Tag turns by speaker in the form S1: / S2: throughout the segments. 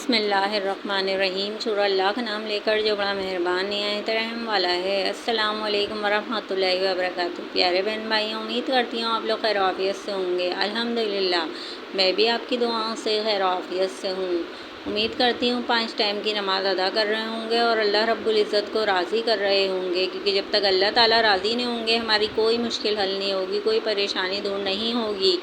S1: بسم اللہ الرحمن الرحیم۔ شروع اللہ کا نام لے کر جو بڑا مہربان نہایت رحم والا ہے۔ السلام علیکم ورحمۃ اللہ وبرکاتہ۔ پیارے بہن بھائیوں، امید کرتی ہوں آپ لوگ خیر و عافیت سے ہوں گے۔ الحمدللہ میں بھی آپ کی دعاؤں سے خیر و عافیت سے ہوں۔ امید کرتی ہوں 5 ٹائم کی نماز ادا کر رہے ہوں گے اور اللہ رب العزت کو راضی کر رہے ہوں گے، کیونکہ جب تک اللہ تعالیٰ راضی نہیں ہوں گے ہماری کوئی مشکل حل نہیں ہوگی، کوئی پریشانی دور نہیں ہوگی،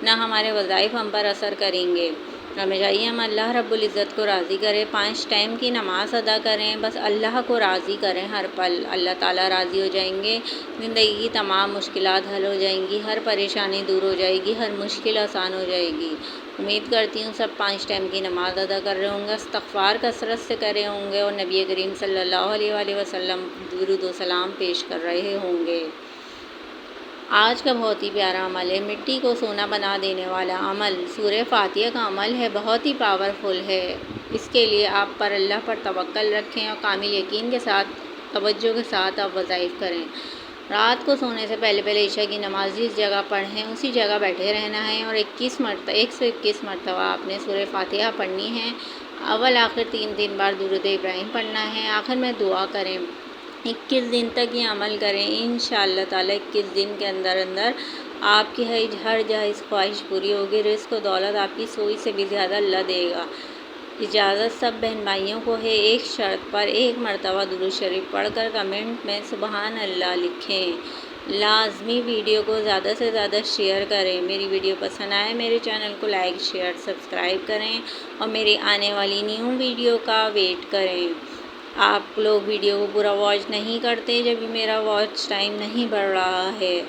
S1: نہ ہمارے وظائف ہم پر اثر کریں گے۔ ہمیں چاہیے ہم اللہ رب العزت کو راضی کریں، 5 ٹائم کی نماز ادا کریں، بس اللہ کو راضی کریں ہر پل۔ اللہ تعالیٰ راضی ہو جائیں گے، زندگی کی تمام مشکلات حل ہو جائیں گی، ہر پریشانی دور ہو جائے گی، ہر مشکل آسان ہو جائے گی۔ امید کرتی ہوں سب 5 ٹائم کی نماز ادا کر رہے ہوں گے، استغفار کثرت سے کرے ہوں گے اور نبی کریم صلی اللہ علیہ وآلہ وسلم درود و سلام پیش کر رہے ہوں گے۔ آج کا بہت ہی پیارا عمل ہے، مٹی کو سونا بنا دینے والا عمل سورہ فاتحہ کا عمل ہے، بہت ہی پاورفل ہے۔ اس کے لیے آپ پر اللہ پر توکل رکھیں اور کامل یقین کے ساتھ توجہ کے ساتھ آپ وظائف کریں۔ رات کو سونے سے پہلے عشاء کی نماز جس جگہ پڑھیں اسی جگہ بیٹھے رہنا ہے اور 121 مرتبہ آپ نے سورہ فاتحہ پڑھنی ہے۔ اول آخر 3 بار درود ابراہیم پڑھنا ہے، آخر میں دعا کریں۔ 21 دن تک یہ عمل کریں، انشاءاللہ تعالیٰ 21 دن کے اندر آپ کی ہر جائز خواہش پوری ہوگی، رزق و دولت آپ کی سوئی سے بھی زیادہ اللہ دے گا۔ اجازت سب بہن بھائیوں کو ہے، ایک شرط پر 1 مرتبہ درود شریف پڑھ کر کمنٹ میں سبحان اللہ لکھیں۔ لازمی ویڈیو کو زیادہ سے زیادہ شیئر کریں۔ میری ویڈیو پسند آئے میرے چینل کو لائک شیئر سبسکرائب کریں اور میری آنے والی نیو ویڈیو کا ویٹ کریں۔ آپ لوگ ویڈیو کو پورا واچ نہیں کرتے، جب بھی میرا واچ ٹائم نہیں بڑھ رہا ہے۔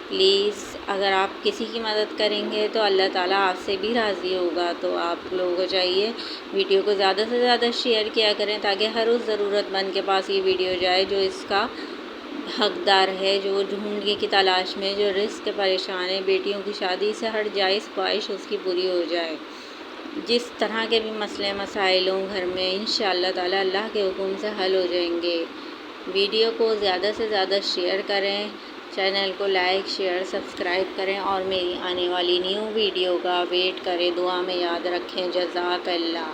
S1: پلیز اگر آپ کسی کی مدد کریں گے تو اللہ تعالیٰ آپ سے بھی راضی ہوگا، تو آپ لوگوں کو چاہیے ویڈیو کو زیادہ سے زیادہ شیئر کیا کریں تاکہ ہر اس ضرورت مند کے پاس یہ ویڈیو جائے جو اس کا حقدار ہے، جو ڈھونڈنے کی تلاش میں، جو رزق پریشان ہے، بیٹیوں کی شادی سے ہر جائز خواہش اس کی پوری ہو جائے۔ جس طرح کے بھی مسئلے مسائل ہوں گھر میں، انشاءاللہ تعالیٰ اللہ کے حکم سے حل ہو جائیں گے۔ ویڈیو کو زیادہ سے زیادہ شیئر کریں، چینل کو لائک شیئر سبسکرائب کریں اور میری آنے والی نیو ویڈیو کا ویٹ کریں۔ دعا میں یاد رکھیں۔ جزاک اللہ۔